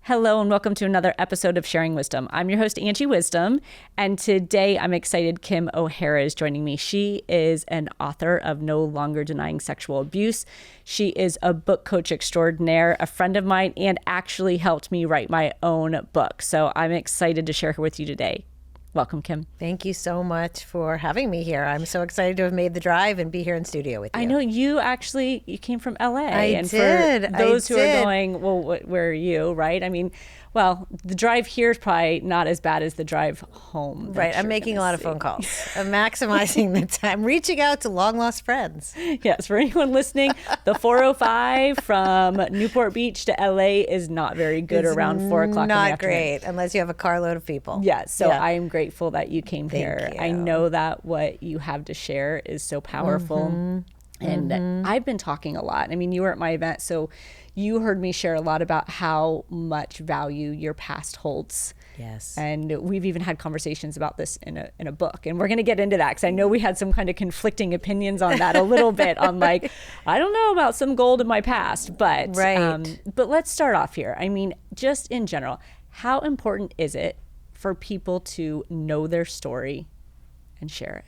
Hello and welcome to another episode of Sharing Wisdom. I'm your host, Angie Wisdom, and today I'm excited Kim O'Hara is joining me. She is an author of No Longer Denying Sexual Abuse. She is a book coach extraordinaire, a friend of mine, and actually helped me write my own book. So I'm excited to share her with you today. Welcome, Kim. Thank you so much for having me here. I'm so excited to have made the drive and be here in studio with you. I know you came from LA. And for those who are going, well, where are you, right? I mean, well, the drive here is probably not as bad as the drive home. Right. I'm making a lot of phone calls. I'm maximizing the time, reaching out to long lost friends. Yes. For anyone listening, the 405 from Newport Beach to LA is not very good around 4 o'clock in the afternoon. Not great unless you have a carload of people. Yes. So I am grateful that you came here. Thank you. I know that what you have to share is so powerful. And I've been talking a lot. I mean, you were at my event, so you heard me share a lot about how much value your past holds. Yes. And we've even had conversations about this in a book. And we're going to get into that because I know we had some kind of conflicting opinions on that a little bit on like, I don't know about some gold in my past, but, but let's start off here. I mean, just in general, how important is it for people to know their story and share it?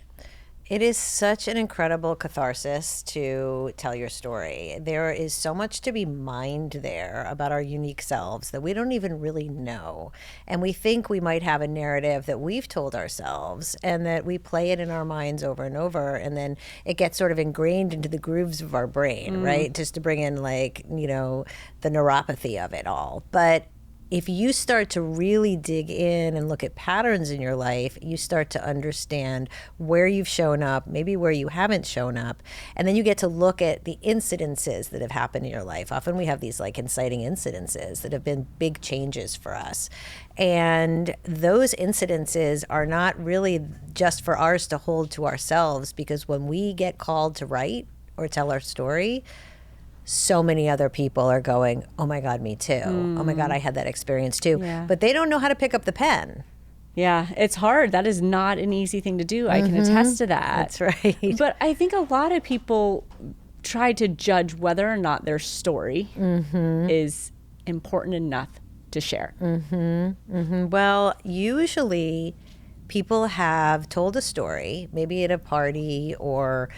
It is such an incredible catharsis to tell your story. There is so much to be mined there about our unique selves that we don't even really know. And we think we might have a narrative that we've told ourselves and that we play it in our minds over and over. And then it gets sort of ingrained into the grooves of our brain, right? Just to bring in the neuropathy of it all. But if you start to really dig in and look at patterns in your life, you start to understand where you've shown up, maybe where you haven't shown up. And then you get to look at the incidences that have happened in your life. Often we have these inciting incidences that have been big changes for us. And those incidences are not really just for ours to hold to ourselves, because when we get called to write or tell our story, so many other people are going, oh my God, me too. Oh my God, I had that experience too. Yeah. But they don't know how to pick up the pen. Yeah, it's hard. That is not an easy thing to do. I can attest to that. That's right. But I think a lot of people try to judge whether or not their story is important enough to share. Well, usually people have told a story, maybe at a party or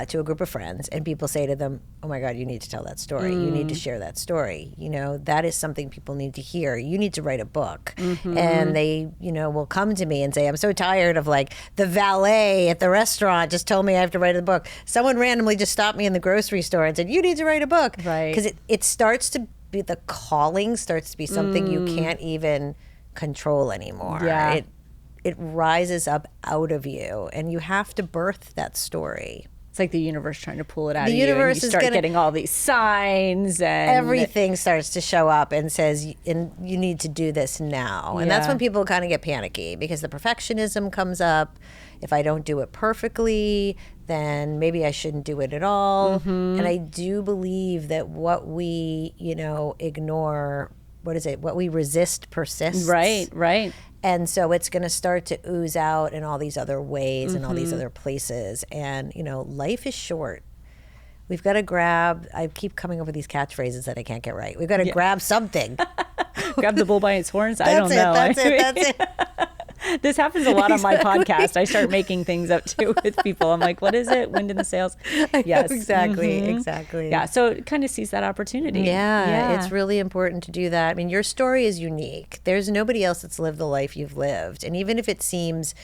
to a group of friends, and people say to them, oh my God, you need to tell that story. You need to share that story. That is something people need to hear. You need to write a book. And they, will come to me and say, I'm so tired of the valet at the restaurant just told me I have to write a book. Someone randomly just stopped me in the grocery store and said, you need to write a book. Right. Because it starts to be, the calling starts to be something you can't even control anymore. Yeah. It rises up out of you, and you have to birth that story. It's like the universe trying to pull it out of The you. universe And you is start gonna- getting all these signs and Everything starts to show up and says, and you need to do this now. And that's Yeah. when people kind of get panicky, because the perfectionism comes up. If I don't do it perfectly, then maybe I shouldn't do it at all. And I do believe that what we, ignore, what we resist persists. Right. And so it's going to start to ooze out in all these other ways and all these other places. And, life is short. We've got to grab, I keep coming up with these catchphrases that I can't get right. We've got to grab something. Grab the bull by its horns. I don't know. That's it. This happens a lot on my podcast. I start making things up too with people. I'm like, what is it? Wind in the sails. Yes. Exactly. Yeah. So it kind of sees that opportunity. Yeah, it's really important to do that. I mean, your story is unique. There's nobody else that's lived the life you've lived. And even if it seems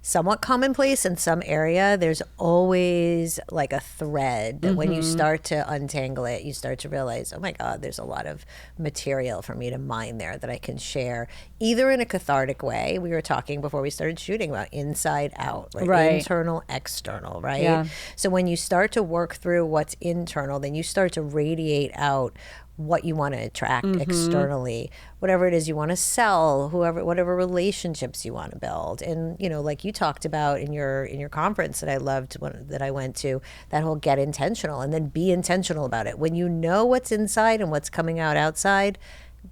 somewhat commonplace in some area, there's always a thread that when you start to untangle it, you start to realize, oh my God, there's a lot of material for me to mine there that I can share, either in a cathartic way. We were talking before we started shooting about inside out, Right. Internal, external, right? Yeah. So when you start to work through what's internal, then you start to radiate out what you want to attract externally, whatever it is you want to sell, whatever relationships you want to build. And, like you talked about in your conference that I loved, that I went to, that whole get intentional and then be intentional about it. When you know what's inside and what's coming out outside,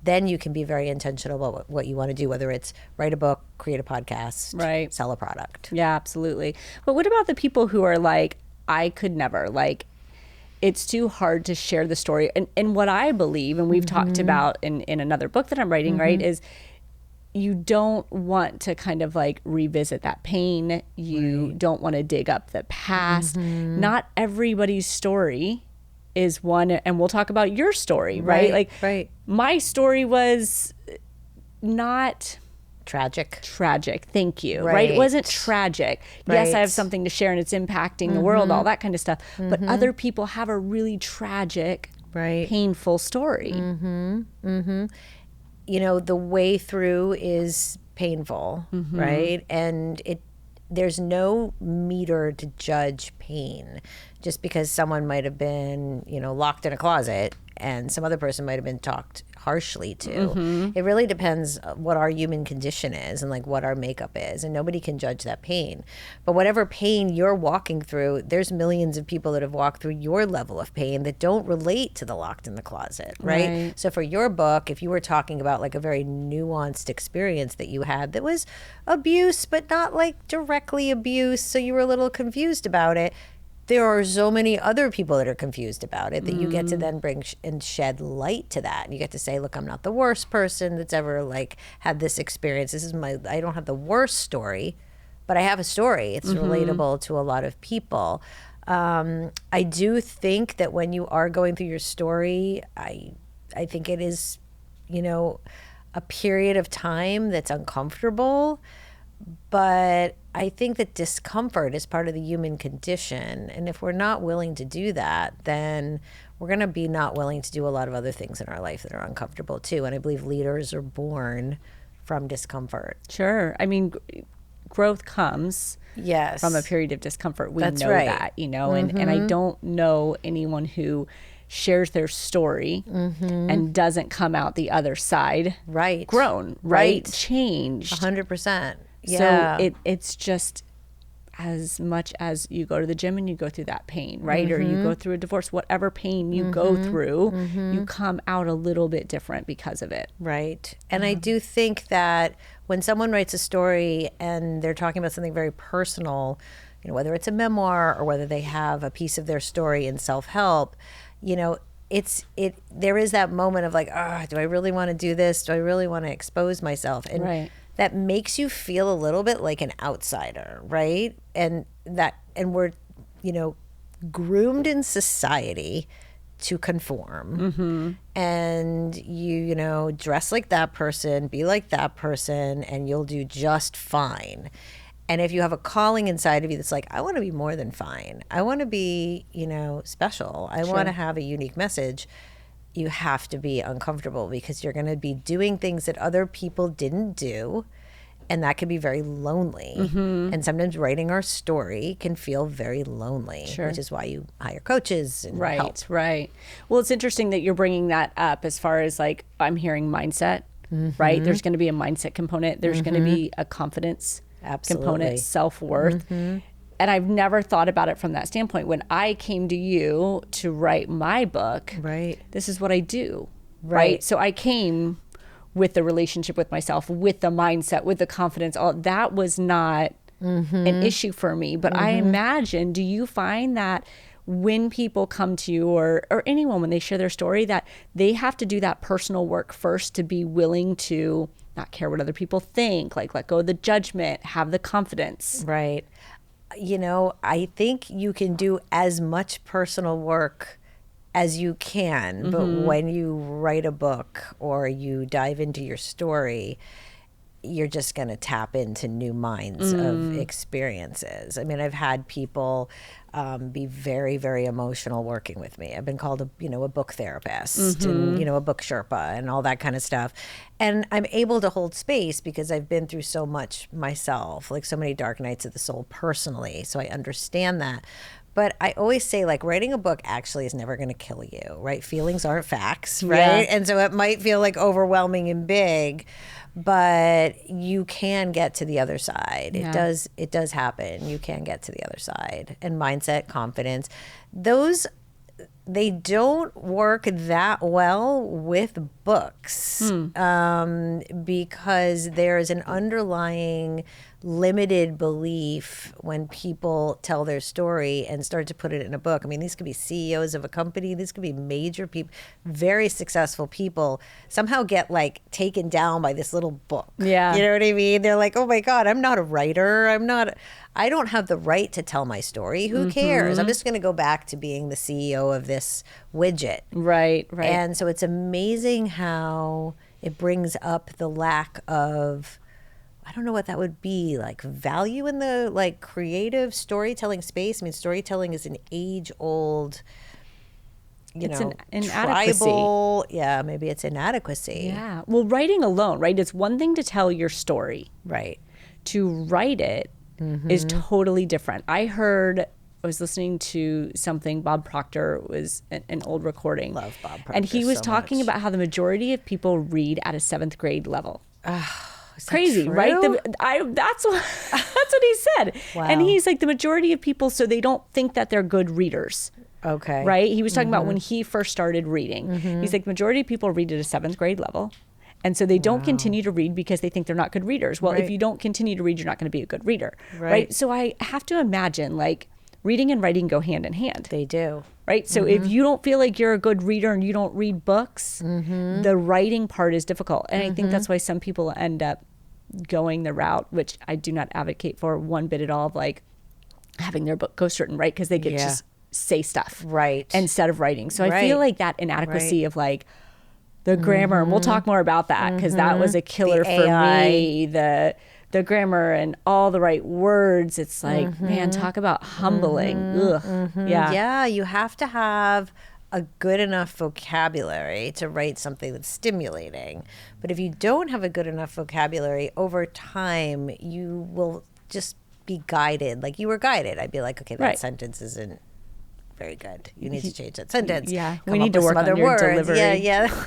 then you can be very intentional about what you want to do, whether it's write a book, create a podcast, Right. sell a product. Yeah, absolutely. But what about the people who are like, I could never, it's too hard to share the story. And what I believe, and we've talked about in another book that I'm writing, right, is you don't want to kind of like revisit that pain. You don't want to dig up the past. Not everybody's story is one, and we'll talk about your story, right? Like my story was not tragic. Thank you. Right. It wasn't tragic. Yes, I have something to share and it's impacting the world, all that kind of stuff. But other people have a really tragic, painful story. You know, the way through is painful, right? And there's no meter to judge pain. Just because someone might have been, you know, locked in a closet and some other person might have been talked harshly to. It really depends what our human condition is and like what our makeup is, and nobody can judge that pain. But whatever pain you're walking through, there's millions of people that have walked through your level of pain that don't relate to the locked in the closet, right? So for your book, if you were talking about like a very nuanced experience that you had that was abuse, but not like directly abuse, so you were a little confused about it, there are so many other people that are confused about it that you get to then bring and shed light to that. And you get to say, look, I'm not the worst person that's ever like had this experience. I don't have the worst story, but I have a story. It's relatable to a lot of people. I do think that when you are going through your story, I think it is, you know, a period of time that's uncomfortable, but I think that discomfort is part of the human condition. And if we're not willing to do that, then we're going to be not willing to do a lot of other things in our life that are uncomfortable too. And I believe leaders are born from discomfort. Sure. I mean, growth comes from a period of discomfort. We know that, you know, and I don't know anyone who shares their story and doesn't come out the other side grown, changed. 100%. Yeah. So it's just as much as you go to the gym and you go through that pain, right? Or you go through a divorce, whatever pain you go through, you come out a little bit different because of it. Right. And I do think that when someone writes a story and they're talking about something very personal, you know, whether it's a memoir or whether they have a piece of their story in self-help, you know, there is that moment of like, do I really want to do this? Do I really want to expose myself? And that makes you feel a little bit like an outsider, right? And we're, you know, groomed in society to conform. And you know, dress like that person, be like that person, and you'll do just fine. And if you have a calling inside of you that's like, I want to be more than fine. I want to be, you know, special. I want to have a unique message. You have to be uncomfortable because you're going to be doing things that other people didn't do. And that can be very lonely. And sometimes writing our story can feel very lonely, which is why you hire coaches and help. Right. Well, it's interesting that you're bringing that up as far as like, I'm hearing mindset, right? There's going to be a mindset component. There's going to be a confidence component, self-worth. And I've never thought about it from that standpoint. When I came to you to write my book, this is what I do, right? So I came with the relationship with myself, with the mindset, with the confidence. All that was not an issue for me. But I imagine, do you find that when people come to you or anyone, when they share their story, that they have to do that personal work first to be willing to not care what other people think, like let go of the judgment, have the confidence? Right. You know, I think you can do as much personal work as you can, but when you write a book or you dive into your story, you're just going to tap into new minds of experiences. I mean, I've had people be very, very emotional working with me. I've been called a book therapist and, you know, a book Sherpa and all that kind of stuff. And I'm able to hold space because I've been through so much myself, like so many dark nights of the soul personally. So I understand that. But I always say, like, writing a book actually is never going to kill you, right? Feelings aren't facts, right? And so it might feel like overwhelming and big, but you can get to the other side. It does happen. You can get to the other side. And mindset, confidence, those, they don't work that well with books because there's an underlying limited belief when people tell their story and start to put it in a book. I mean, these could be CEOs of a company. These could be major people, very successful people, somehow get like taken down by this little book. Yeah. You know what I mean? They're like, oh my God, I'm not a writer. I don't have the right to tell my story. Who cares? I'm just going to go back to being the CEO of this widget. Right. And so it's amazing how it brings up the lack of, I don't know what that would be, like value in the like creative storytelling space. I mean, storytelling is an age-old, It's know, inadequacy. tribal. Yeah, maybe it's inadequacy. Yeah. Well, writing alone, right? It's one thing to tell your story. Right. To write it is totally different. I was listening to something, Bob Proctor was an old recording. Love Bob Proctor and he was so talking much. about how the majority of people read at a 7th grade level. Is that Crazy, true? right? That's what he said. Wow. And he's like, the majority of people, so they don't think that they're good readers. Okay. Right? He was talking about when he first started reading. He's like, the majority of people read at a 7th grade level. And so they don't continue to read because they think they're not good readers. Well, if you don't continue to read, you're not going to be a good reader. Right? So I have to imagine like reading and writing go hand in hand. They do. Right? So if you don't feel like you're a good reader and you don't read books, the writing part is difficult. And I think that's why some people end up going the route, which I do not advocate for one bit at all, of like having their book ghostwritten, right? Because they get just say stuff. Right. Instead of writing. So I feel like that inadequacy of like the grammar, and we'll talk more about that because that was a killer for me. The grammar and all the right words. It's like, man, talk about humbling. Ugh. Yeah. Yeah, you have to have a good enough vocabulary to write something that's stimulating. But if you don't have a good enough vocabulary, over time, you will just be guided. Like you were guided. I'd be like, okay, that sentence isn't very good. You need to change that sentence. Yeah. Come We need up to with work some on other your words. delivery. Yeah.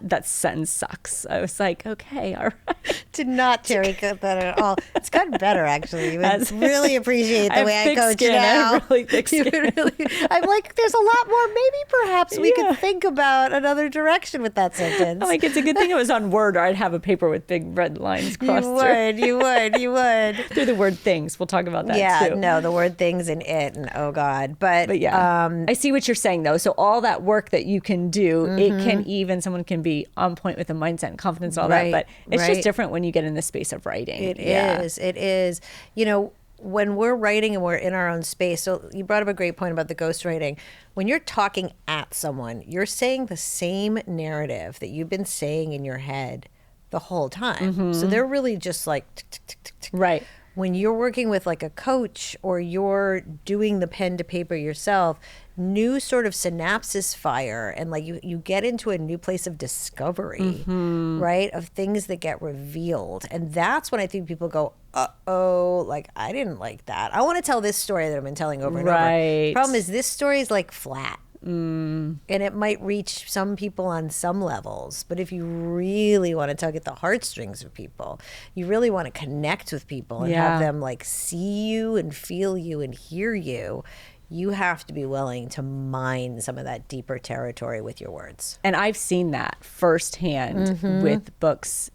That sentence sucks. I was like, okay, all right. Did not cherry cut that at all. It's gotten better, actually. You would really appreciate the way I coach skin. now. I have really thick You skin. would really, I'm like, there's a lot more. Maybe perhaps we Yeah. could think about another direction with that sentence. I'm like, it's a good thing it was on Word, or I'd have a paper with big red lines crossed You would. through the word things. We'll talk about that Yeah, too. no, the word things and it and oh God. But yeah, I see what you're saying though. So all that work that you can do, it can someone can be on point with the mindset and confidence and all that. But it's just different when you get in the space of writing. It is. You know, when we're writing and we're in our own space, so you brought up a great point about the ghostwriting. When you're talking at someone, you're saying the same narrative that you've been saying in your head the whole time. So they're really just like tick, tick, tick, tick, tick. Right. When you're working with like a coach or you're doing the pen to paper yourself, new sort of synapses fire and like you get into a new place of discovery, right? Of things that get revealed. And that's when I think people go, uh-oh, like I didn't like that. I want to tell this story that I've been telling over and over. Right. Problem is this story is like flat. And it might reach some people on some levels, but if you really want to tug at the heartstrings of people, you really want to connect with people and have them like see you and feel you and hear you, you have to be willing to mine some of that deeper territory with your words. And I've seen that firsthand with books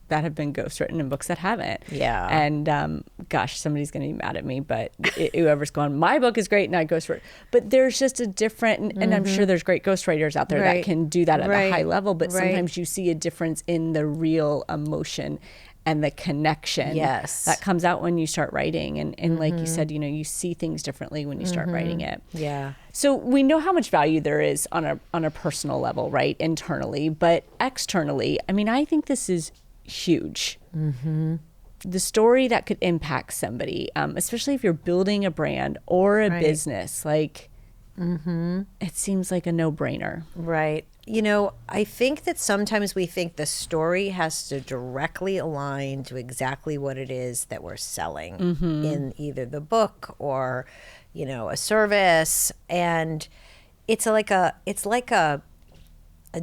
that have been ghostwritten and books that haven't. Yeah. And gosh, somebody's going to be mad at me, but whoever's going, my book is great and I ghostwrote. But there's just a different, and I'm sure there's great ghostwriters out there that can do that at a high level, but sometimes you see a difference in the real emotion and the connection that comes out when you start writing. And like you said, you know, you see things differently when you start writing it. Yeah. So we know how much value there is on a personal level, right? Internally, but externally, I mean, I think this is huge. The story that could impact somebody, especially if you're building a brand or a business, like it seems like a no-brainer. Right. You know, I think that sometimes we think the story has to directly align to exactly what it is that we're selling in either the book or, you know, a service. And it's like a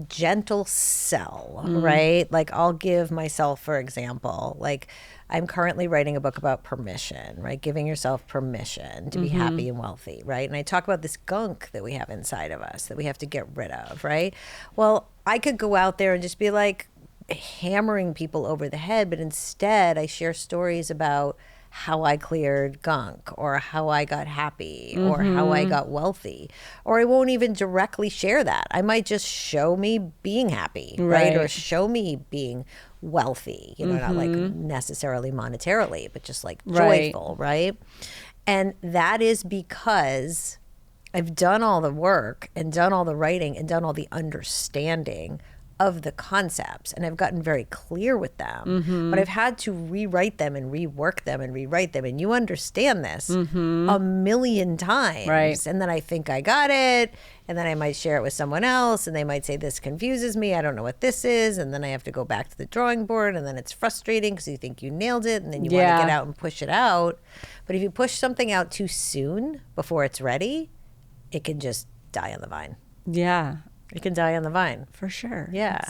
gentle sell, right? Like I'll give myself, for example, like I'm currently writing a book about permission, right? Giving yourself permission to be happy and wealthy, right? And I talk about this gunk that we have inside of us that we have to get rid of, right? Well, I could go out there and just be like, hammering people over the head, but instead I share stories about how I cleared gunk, or how I got happy, or how I got wealthy. Or I won't even directly share that. I might just show me being happy, right? Or show me being wealthy, not like necessarily monetarily, but just like joyful, right? And that is because I've done all the work and done all the writing and done all the understanding of the concepts, and I've gotten very clear with them, but I've had to rewrite them and rework them and rewrite them. And you understand this a million times. Right. And then I think I got it. And then I might share it with someone else, and they might say, this confuses me. I don't know what this is. And then I have to go back to the drawing board, and then it's frustrating because you think you nailed it, and then you want to get out and push it out. But if you push something out too soon before it's ready, it can just die on the vine. Yeah. It can die on the vine. For sure. Yeah.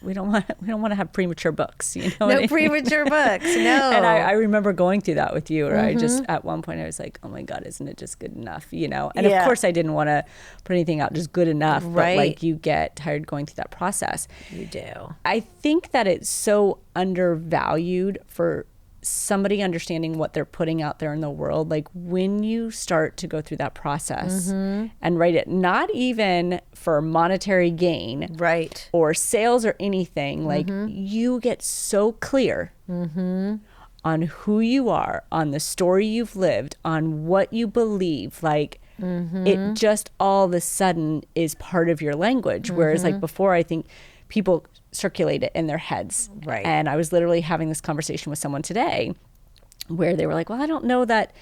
We don't want to have premature books, No premature books. No. And I remember going through that with you, where I just, at one point I was like, oh my God, isn't it just good enough? And of course I didn't want to put anything out just good enough, but like you get tired going through that process. You do. I think that it's so undervalued for somebody understanding what they're putting out there in the world. Like when you start to go through that process and write it, not even for monetary gain, right, or sales or anything, like you get so clear on who you are, on the story you've lived, on what you believe, like it just all of a sudden is part of your language. Whereas like before, I think people circulate it in their heads. Right. And I was literally having this conversation with someone today where they were like, well, I don't know that,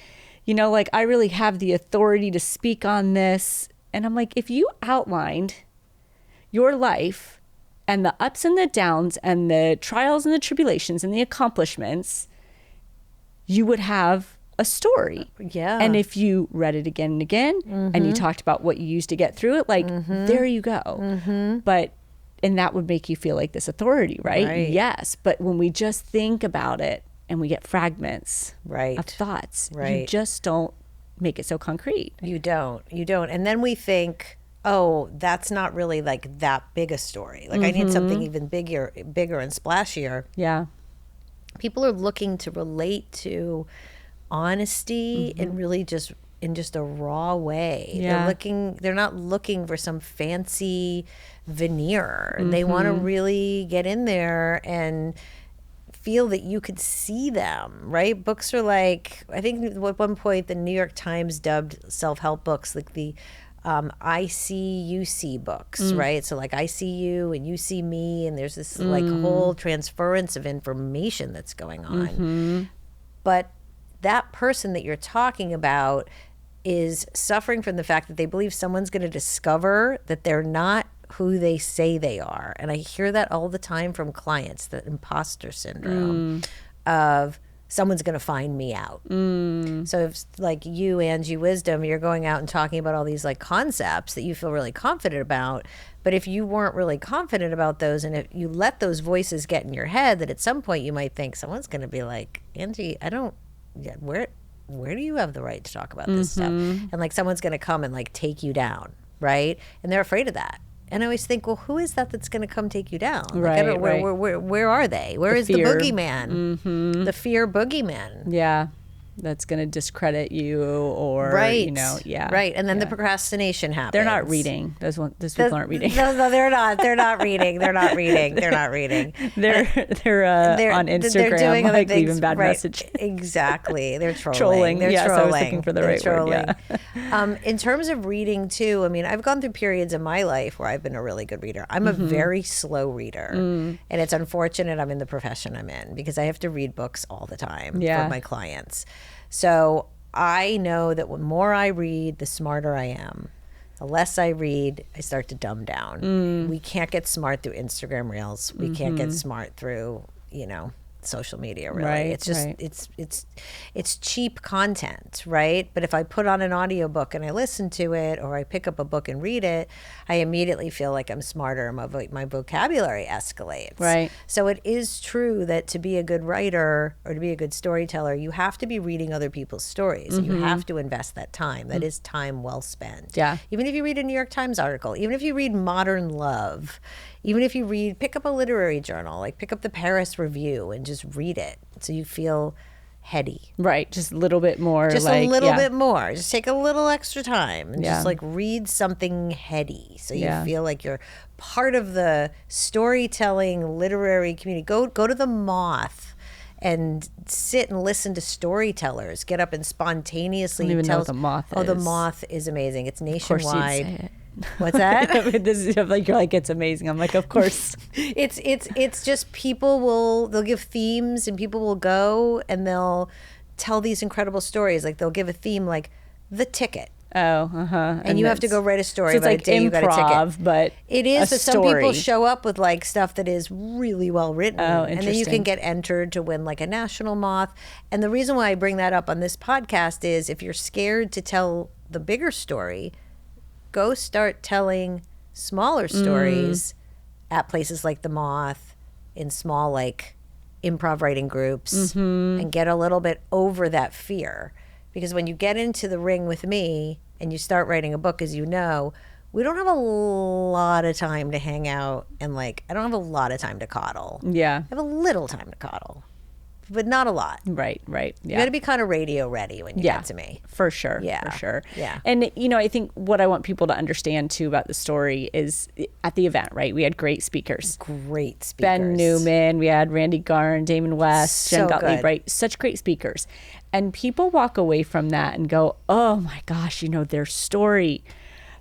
like I really have the authority to speak on this. And I'm like, if you outlined your life and the ups and the downs and the trials and the tribulations and the accomplishments, you would have a story. Yeah. And if you read it again and again and you talked about what you used to get through it, like there you go. And that would make you feel like this authority, right? Yes. But when we just think about it and we get fragments of thoughts, you just don't make it so concrete. You don't. And then we think, oh, that's not really like that big a story. Like I need something even bigger and splashier. Yeah. People are looking to relate to honesty and really just in just a raw way. Yeah. They're not looking for some fancy veneer. They want to really get in there and feel that you could see them, right? Books are like, I think at one point the New York Times dubbed self-help books like the I see, you see books, right? So like I see you and you see me, and there's this like whole transference of information that's going on. But that person that you're talking about is suffering from the fact that they believe someone's going to discover that they're not who they say they are. And I hear that all the time from clients, the imposter syndrome of someone's going to find me out. So if like you, Angie Wisdom, you're going out and talking about all these like concepts that you feel really confident about, but if you weren't really confident about those, and if you let those voices get in your head, that at some point you might think someone's going to be like, Angie, where do you have the right to talk about this stuff? And like someone's going to come and like take you down, right? And they're afraid of that. And I always think, well, who is that that's going to come take you down? Like, I don't know, where are they? Where is the boogeyman? The fear boogeyman. Yeah. That's going to discredit you, or, Right. And then the procrastination happens. They're not reading. Those people aren't reading. No, they're not. They're not reading. They're not reading. They're not reading. They're on Instagram, they're doing other like things, leaving bad message. Exactly. They're trolling. Trolling. They're Yes, trolling. I was looking for the right word. Yeah. In terms of reading too, I mean, I've gone through periods in my life where I've been a really good reader. I'm a very slow reader, and it's unfortunate I'm in the profession I'm in because I have to read books all the time for my clients. So I know that the more I read, the smarter I am. The less I read, I start to dumb down. We can't get smart through Instagram Reels. We can't get smart through, social media, really. Right, it's just it's cheap content, right? But if I put on an audiobook and I listen to it, or I pick up a book and read it, I immediately feel like I'm smarter, and my vocabulary escalates. Right. So it is true that to be a good writer or to be a good storyteller, you have to be reading other people's stories. You have to invest that time. That is time well spent. Yeah. Even if you read a New York Times article, even if you read Modern Love, Even if you pick up a literary journal, like pick up the Paris Review and just read it so you feel heady. Right. Just a little bit more. Just like, a little yeah. bit more. Just take a little extra time and Yeah. just like read something heady so you Yeah. feel like you're part of the storytelling literary community. Go to the Moth and sit and listen to storytellers get up and spontaneously I don't even know tell. what the Moth Oh, the is. Moth is amazing. It's Of course you'd nationwide. say it. What's that? This is like, you're like, it's amazing. I'm like, of course. It's just they'll give themes and people will go and they'll tell these incredible stories. Like they'll give a theme like The Ticket. Oh, uh-huh. And you have to go write a story so it's about like a day you got a ticket. improv, but It is, a but some people story. show up with like stuff that is really well written. Oh, and then you interesting. can get entered to win like a national Moth. And the reason why I bring that up on this podcast is if you're scared to tell the bigger story, go start telling smaller stories at places like the Moth, in small like improv writing groups, and get a little bit over that fear. Because when you get into the ring with me and you start writing a book, as you know, we don't have a lot of time to hang out and like, I don't have a lot of time to coddle. Yeah. I have a little time to coddle, but not a lot. Right. You Yeah. got to be kind of radio ready when you Yeah. get to me. For sure. Yeah. For sure. Yeah. And, I think what I want people to understand too about the story is at the event, right? We had great speakers. Great speakers. Ben Newman, we had Randy Garn, Damon West, Jen So Gottlieb, good. right? Such great speakers. And people walk away from that and go, oh my gosh, their story,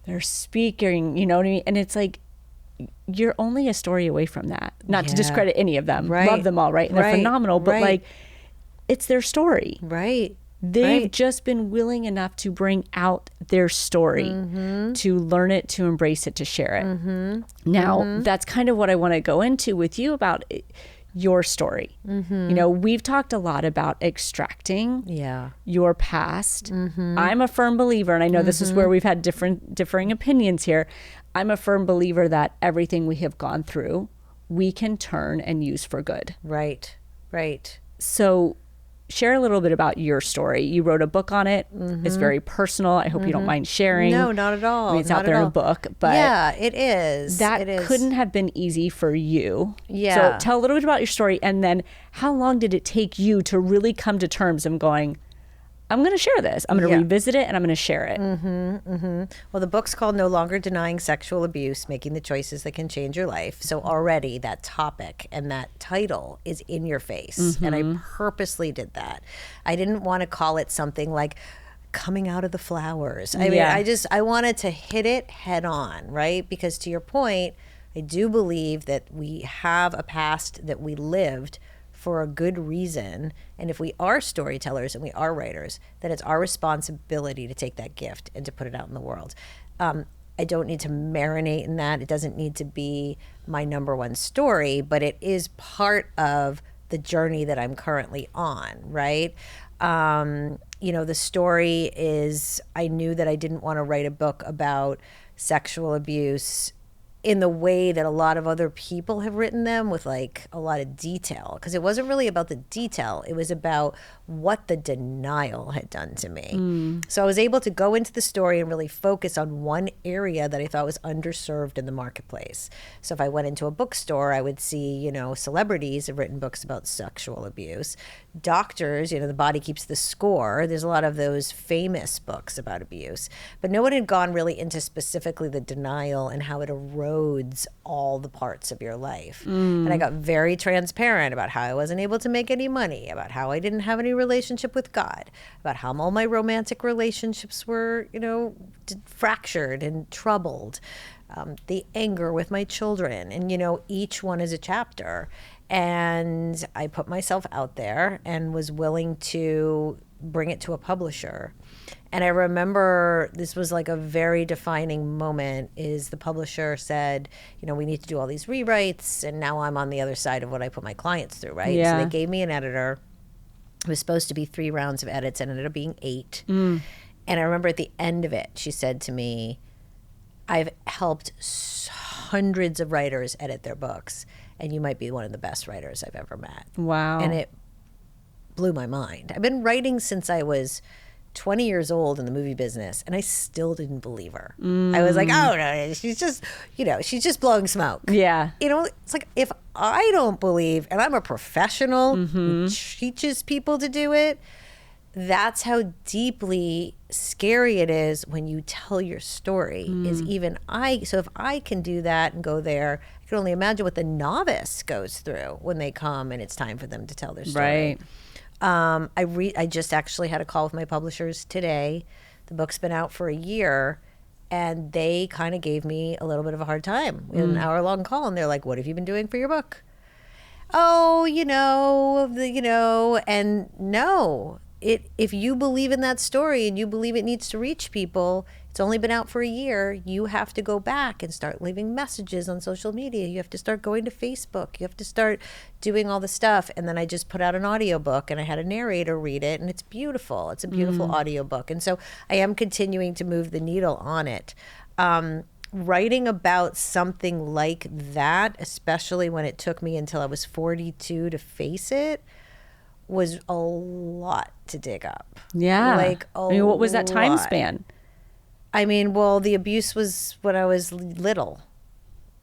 their speaking, you know what I mean? And it's like, you're only a story away from that. Not to Yeah. discredit any of them. Right. Love them all, right? And they're Right. phenomenal, but Right. like, it's their story. Right. They've Right. just been willing enough to bring out their story, to learn it, to embrace it, to share it. Now, that's kind of what I want to go into with you about your story. We've talked a lot about extracting Yeah. your past. I'm a firm believer, and I know this is where we've had differing opinions here. I'm a firm believer that everything we have gone through, we can turn and use for good. Right. Right. So share a little bit about your story. You wrote a book on it. It's very personal. I hope you don't mind sharing. No, not at all. I mean, it's Not out there at in a all. book, but yeah, it is. that It is. couldn't have been easy for you. Yeah. So tell a little bit about your story, and then how long did it take you to really come to terms and going, I'm going to share this. I'm going to Yeah. revisit it and I'm going to share it. Well, the book's called No Longer Denying Sexual Abuse, Making the Choices That Can Change Your Life. So already that topic and that title is in your face. And I purposely did that. I didn't want to call it something like coming out of the flowers. I mean, Yeah. I wanted to hit it head on, right? Because to your point, I do believe that we have a past that we lived for a good reason. And if we are storytellers and we are writers, then it's our responsibility to take that gift and to put it out in the world. I don't need to marinate in that. It doesn't need to be my number one story, but it is part of the journey that I'm currently on, right? The story is I knew that I didn't want to write a book about sexual abuse in the way that a lot of other people have written them, with like a lot of detail, because it wasn't really about the detail. It was about what the denial had done to me. So I was able to go into the story and really focus on one area that I thought was underserved in the marketplace. So if I went into a bookstore, I would see, celebrities have written books about sexual abuse. Doctors, The Body Keeps the Score. There's a lot of those famous books about abuse, but no one had gone really into specifically the denial and how it erodes all the parts of your life. And I got very transparent about how I wasn't able to make any money, about how I didn't have any relationship with God, about how all my romantic relationships were, fractured and troubled, the anger with my children, and, each one is a chapter. And I put myself out there and was willing to bring it to a publisher. And I remember this was like a very defining moment. Is the publisher said, we need to do all these rewrites, and now I'm on the other side of what I put my clients through, right? Yeah. So they gave me an editor. It was supposed to be 3 rounds of edits and ended up being 8. And I remember at the end of it, she said to me, I've helped hundreds of writers edit their books, and you might be one of the best writers I've ever met. Wow. And it blew my mind. I've been writing since I was 20 years old in the movie business, and I still didn't believe her. I was like, oh, no, she's just, she's just blowing smoke. Yeah. It's like, if I don't believe, and I'm a professional who teaches people to do it, that's how deeply scary it is when you tell your story. So if I can do that and go there, I can only imagine what the novice goes through when they come and it's time for them to tell their story. Right. I just actually had a call with my publishers today. The book's been out for a year, and they kind of gave me a little bit of a hard time. We had an hour-long call, and they're like, what have you been doing for your book? Oh, and no. If you believe in that story and you believe it needs to reach people, it's only been out for a year, you have to go back and start leaving messages on social media. You have to start going to Facebook. You have to start doing all the stuff. And then I just put out an audiobook, and I had a narrator read it, and it's beautiful. It's a beautiful audiobook. And so I am continuing to move the needle on it. Writing about something like that, especially when it took me until I was 42 to face it, was a lot to dig up. Yeah. Like what was that time lot. span? The abuse was when I was little.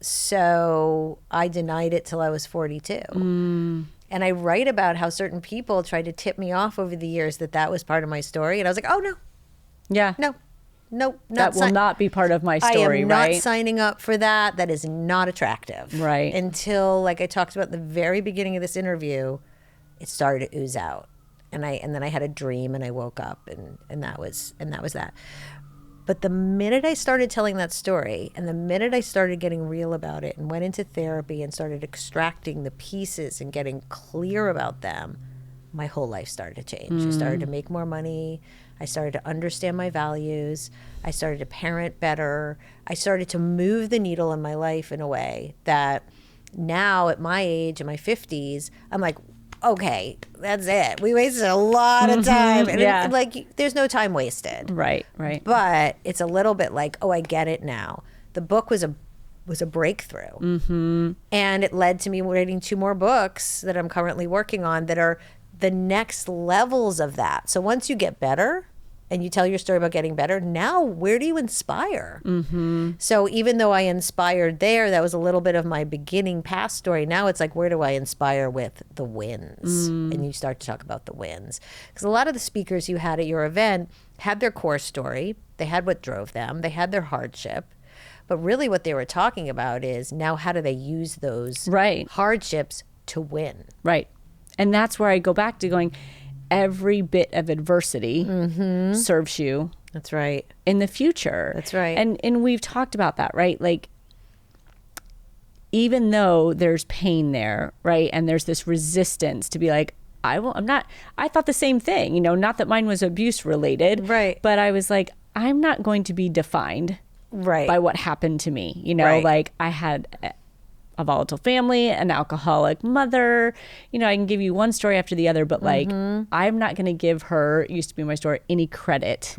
So I denied it till I was 42. And I write about how certain people tried to tip me off over the years that was part of my story. And I was like, oh, no. Yeah. No, that will not be part of my story, I am right? not signing up for that. That is not attractive. Right. Until, like I talked about in the very beginning of this interview, it started to ooze out. And then I had a dream, and I woke up, and that was that. But the minute I started telling that story, and the minute I started getting real about it and went into therapy and started extracting the pieces and getting clear about them, my whole life started to change. I started to make more money. I started to understand my values. I started to parent better. I started to move the needle in my life in a way that now at my age, in my 50s, I'm like, okay, that's it. We wasted a lot of time. And there's no time wasted. Right. But it's a little bit like, oh, I get it now. The book was a breakthrough. And it led to me writing 2 more books that I'm currently working on that are the next levels of that. So once you get better and you tell your story about getting better, now where do you inspire? So even though I inspired there, that was a little bit of my beginning past story. Now it's like, where do I inspire with the wins? And you start to talk about the wins. Because a lot of the speakers you had at your event had their core story. They had what drove them. They had their hardship. But really what they were talking about is now how do they use those hardships to win? Right. And that's where I go back to going, every bit of adversity serves you. That's right. In the future. That's right. And we've talked about that, right? Like, even though there's pain there, right? And there's this resistance to be like, I thought the same thing, not that mine was abuse related. Right. But I was like, I'm not going to be defined by what happened to me. Like I had a volatile family, an alcoholic mother, I can give you one story after the other, but like, I'm not going to give her, used to be my story, any credit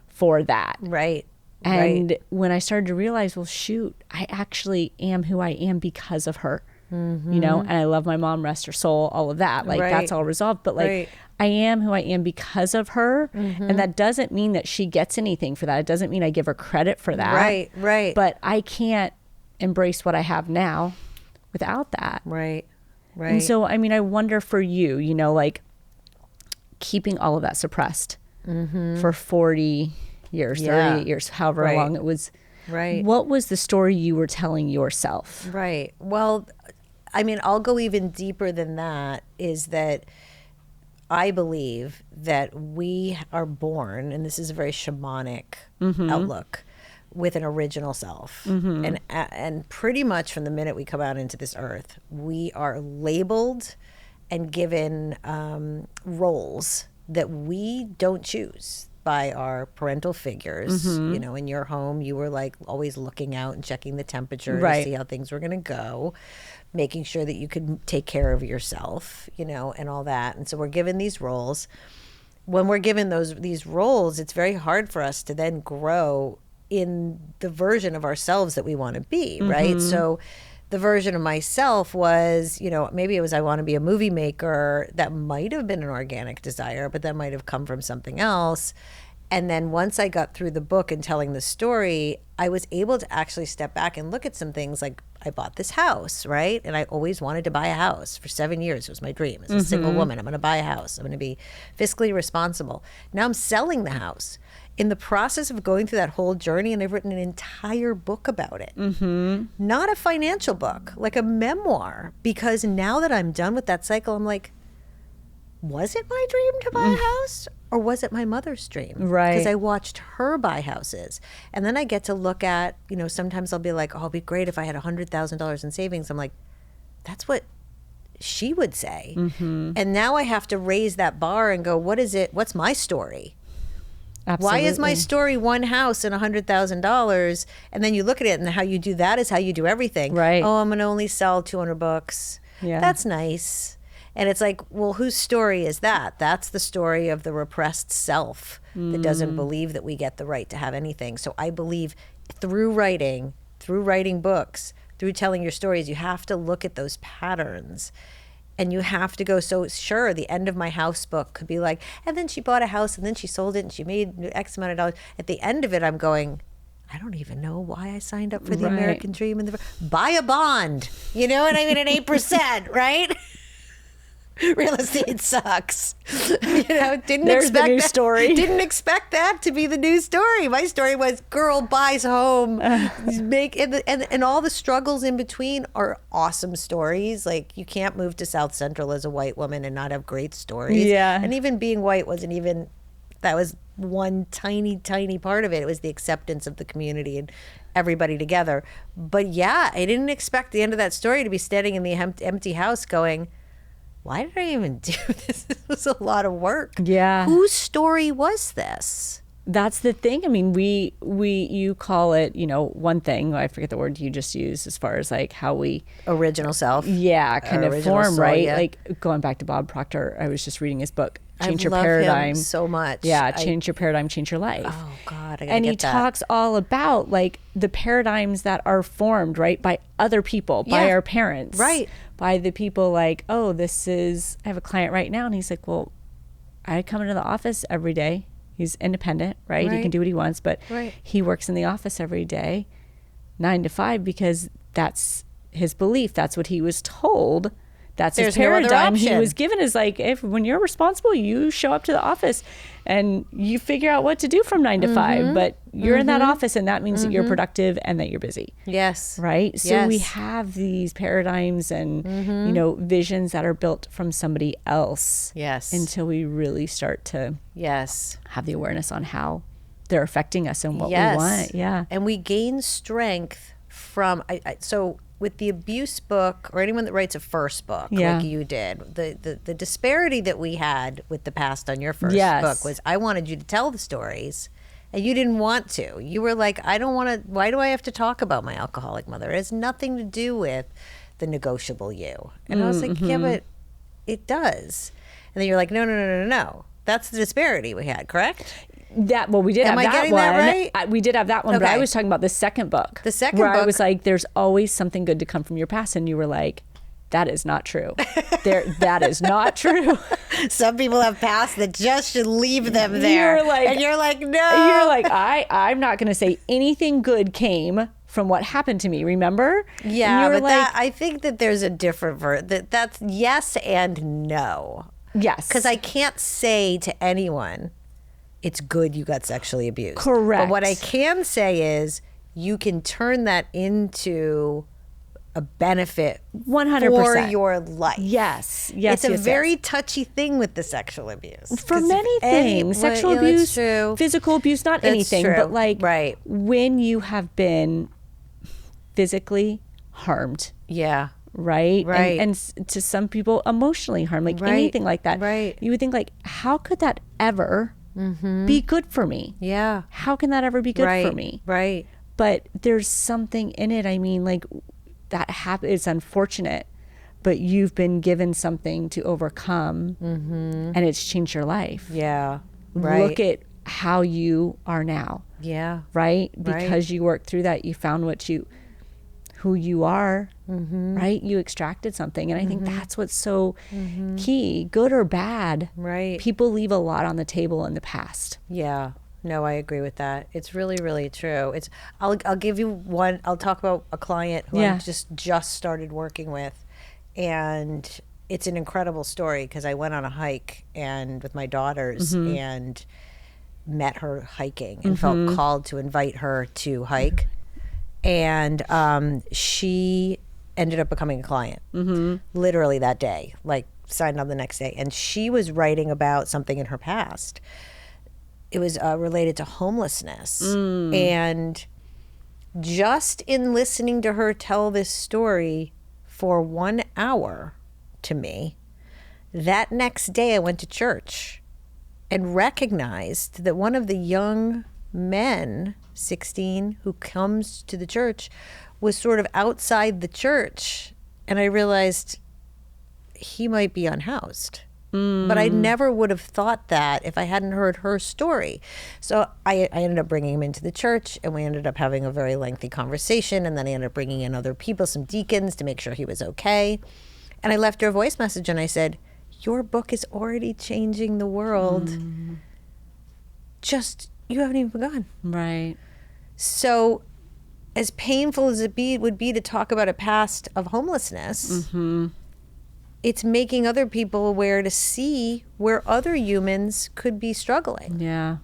for that. Right. And when I started to realize, well, shoot, I actually am who I am because of her, and I love my mom, rest her soul, all of that. Like that's all resolved. But like, I am who I am because of her. And that doesn't mean that she gets anything for that. It doesn't mean I give her credit for that. Right. But I can't embrace what I have now without that. Right. And so, I wonder for you, like keeping all of that suppressed for 40 years, 38 years, however long it was. Right. What was the story you were telling yourself? Right. Well, I'll go even deeper than that, is that I believe that we are born, and this is a very shamanic outlook, with an original self. And pretty much from the minute we come out into this earth, we are labeled and given roles that we don't choose by our parental figures. In your home, you were like always looking out and checking the temperature to see how things were going to go, making sure that you could take care of yourself, and all that. And so we're given these roles. When we're given these roles, it's very hard for us to then grow in the version of ourselves that we want to be, right? So the version of myself was, maybe it was I want to be a movie maker. That might have been an organic desire, but that might have come from something else. And then once I got through the book and telling the story, I was able to actually step back and look at some things like I bought this house, right? And I always wanted to buy a house for 7 years. It was my dream. As a single woman, I'm going to buy a house. I'm going to be fiscally responsible. Now I'm selling the house. In the process of going through that whole journey, and I've written an entire book about it. Not a financial book, like a memoir. Because now that I'm done with that cycle, I'm like, was it my dream to buy a house? Or was it my mother's dream? Right. Because I watched her buy houses. And then I get to look at, sometimes I'll be like, oh, it'd be great if I had $100,000 in savings. I'm like, that's what she would say. And now I have to raise that bar and go, what is it? What's my story? Absolutely. Why is my story one house and $100,000? And then you look at it, and how you do that is how you do everything. Right. Oh, I'm going to only sell 200 books. Yeah. That's nice. And it's like, well, whose story is that? That's the story of the repressed self that doesn't believe that we get the right to have anything. So I believe through writing books, through telling your stories, you have to look at those patterns. And you have to go, so sure, the end of my house book could be like, and then she bought a house and then she sold it and she made X amount of dollars. At the end of it, I'm going, I don't even know why I signed up for the American Dream. Buy a bond. You know what I mean? At 8%, right? Real estate sucks. Didn't There's expect the new that. story. Didn't expect that to be the new story. My story was girl buys home, and all the struggles in between are awesome stories. Like you can't move to South Central as a white woman and not have great stories. Yeah. And even being white wasn't even. That was one tiny, tiny part of it. It was the acceptance of the community and everybody together. But yeah, I didn't expect the end of that story to be standing in the empty house going, why did I even do this? This was a lot of work. Yeah. Whose story was this? That's the thing. I mean, you call it, one thing, I forget the word you just used as far as like how we Original self. kind of Original form, soul, right? yeah. Like going back to Bob Proctor, I was just reading his book, Change I Your love Paradigm. him so much. Yeah, change your paradigm, change your life. Oh God, I gotta And get he that. talks all about like the paradigms that are formed, right, by other people, by Yeah. our parents, Right. by the people like, oh, I have a client right now, and he's like, well, I come into the office every day. He's independent, right? He Right. can do what he wants, but Right. he works in the office every day, 9 to 5, because that's his belief. That's what he was told. That's There's his no other paradigm he option. was given, is like, when you're responsible, you show up to the office and you figure out what to do from 9 to 5, but you're in that office, and that means that you're productive and that you're busy. Yes. Right. So we Yes. have these paradigms and, visions that are built from somebody else. Yes. Until we really start to Yes. have the awareness on how they're affecting us and what Yes. we want. Yeah. And we gain strength from so with the abuse book, or anyone that writes a first book Yeah. like you did, the disparity that we had with the past on your first Yes. book was I wanted you to tell the stories and you didn't want to. You were like, I don't want to, why do I have to talk about my alcoholic mother? It has nothing to do with the negotiable you. And I was like, yeah, but it does. And then you're like, no. That's the disparity we had, correct? We did Am have I that getting one. that right? We did have that one, but I Okay. was talking about the second book. The second where I book- was like, there's always something good to come from your past. And you were like, that is not true. That is not true. Some people have past that just should leave them there. You're like- and you're like, no. You're like, I'm not going to say anything good came from what happened to me. Remember? Yeah, And you were but that, I think that there's a different that's yes and no. yes, Because I can't say to anyone, it's good you got sexually abused. Correct. But what I can say is you can turn that into a benefit 100%. for your life. Yes, It's a yes, very yes. touchy thing with the sexual abuse. For 'Cause many if any- things, well, sexual yeah, that's abuse, true. physical abuse, not That's anything, true. but like Right. when you have been physically harmed, Yeah. right? Right. And to some people, emotionally harmed, like Right. anything like that. Right. You would think like, how could that ever be good for me? Yeah. How can that ever be good right. for me? Right. But there's something in it. I mean, like that it's unfortunate, but you've been given something to overcome, and it's changed your life. Yeah. Right. Look at how you are now, Yeah. right? Right. Because you worked through that, you found who you are right? You extracted something. And I think that's what's so key, good or bad. Right. People leave a lot on the table in the past. Yeah. No, I agree with that. It's really, really true. I'll give you one. I'll talk about a client who I just started working with, and it's an incredible story because I went on a hike and with my daughters and met her hiking and felt called to invite her to hike, and she ended up becoming a client literally that day, like signed on the next day, and she was writing about something in her past. It was related to homelessness. And just in listening to her tell this story for 1 hour to me, that next day I went to church and recognized that one of the young men, 16, who comes to the church was sort of outside the church. And I realized he might be unhoused. But I never would have thought that if I hadn't heard her story. So I ended up bringing him into the church, and we ended up having a very lengthy conversation. And then I ended up bringing in other people, some deacons, to make sure he was okay. And I left her a voice message and I said, your book is already changing the world. Just, you haven't even begun. Right. So as painful as would be to talk about a past of homelessness, it's making other people aware to see where other humans could be struggling. Yeah.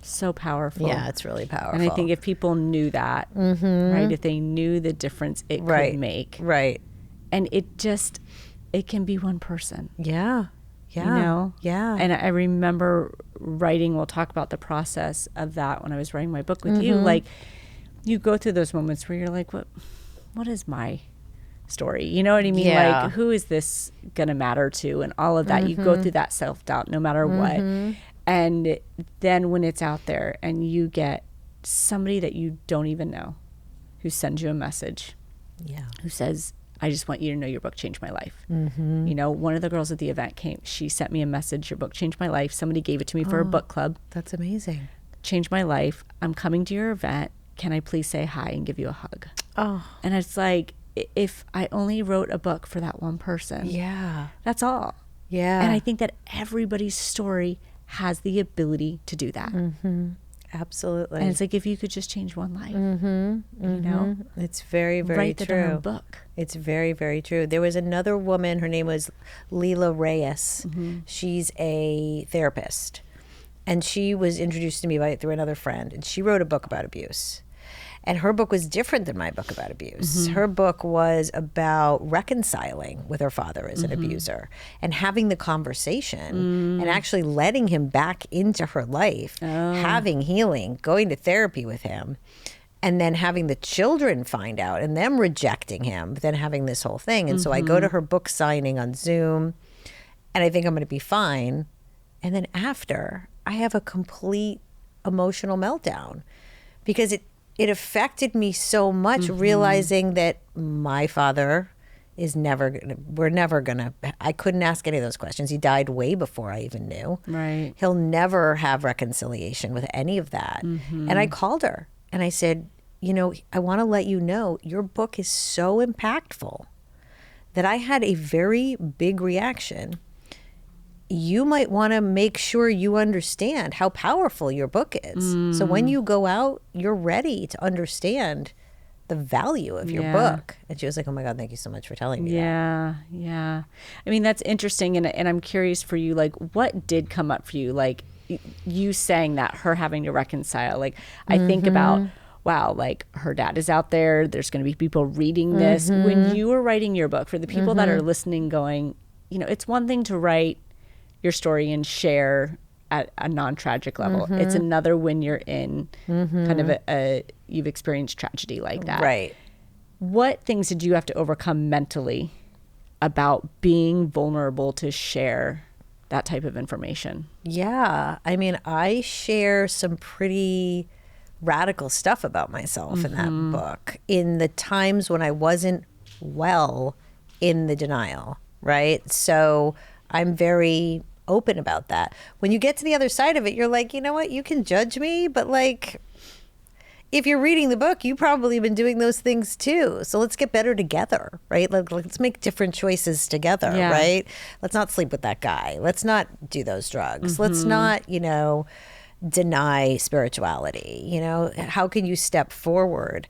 So powerful. Yeah, it's really powerful. And I think if people knew that, right, if they knew the difference it could make. Right. And it can be one person. Yeah. Yeah. You know? Yeah. And I remember writing, we'll talk about the process of that when I was writing my book with you. Like, you go through those moments where you're like, what is my story? You know what I mean? Yeah. Like, who is this gonna matter to? And all of that. You go through that self-doubt no matter what. And then when it's out there and you get somebody that you don't even know who sends you a message, who says, I just want you to know your book changed my life. You know, one of the girls at the event came, she sent me a message, your book changed my life. Somebody gave it to me for a book club. That's amazing. Changed my life. I'm coming to your event. Can I please say hi and give you a hug? Oh. And it's like, if I only wrote a book for that one person, that's all. Yeah. And I think that everybody's story has the ability to do that. Absolutely. And it's like, if you could just change one life, you know, it's very, very write true. that in a book. It's very, very true. There was another woman, her name was Leila Reyes. She's a therapist. And she was introduced to me through another friend. And she wrote a book about abuse. And her book was different than my book about abuse. Her book was about reconciling with her father as an abuser and having the conversation and actually letting him back into her life, having healing, going to therapy with him, and then having the children find out and them rejecting him, but then having this whole thing. And so I go to her book signing on Zoom and I think I'm going to be fine. And then after, I have a complete emotional meltdown because it affected me so much, realizing that my father is we're never gonna, I couldn't ask any of those questions. He died way before I even knew. Right. He'll never have reconciliation with any of that. And I called her and I said, you know, I want to let you know your book is so impactful that I had a very big reaction. You might want to make sure you understand how powerful your book is. So when you go out, you're ready to understand the value of your book. And she was like, oh my God, thank you so much for telling me that. Yeah. I mean, that's interesting. And I'm curious for you, like, what did come up for you? Like, you saying that, her having to reconcile. Like, I think about, wow, like, her dad is out there. There's going to be people reading this. When you were writing your book, for the people that are listening going, you know, it's one thing to write your story and share at a non-tragic level. It's another when you're in kind of you've experienced tragedy like that. Right. What things did you have to overcome mentally about being vulnerable to share that type of information? Yeah. I mean, I share some pretty radical stuff about myself in that book in the times when I wasn't well in the denial, right? So I'm very open about that. When you get to the other side of it, you're like, you know what? You can judge me, but like, if you're reading the book, you've probably been doing those things too. So let's get better together, right? Let's make different choices together, Yeah. right? Let's not sleep with that guy. Let's not do those drugs. Let's not, deny spirituality. How can you step forward?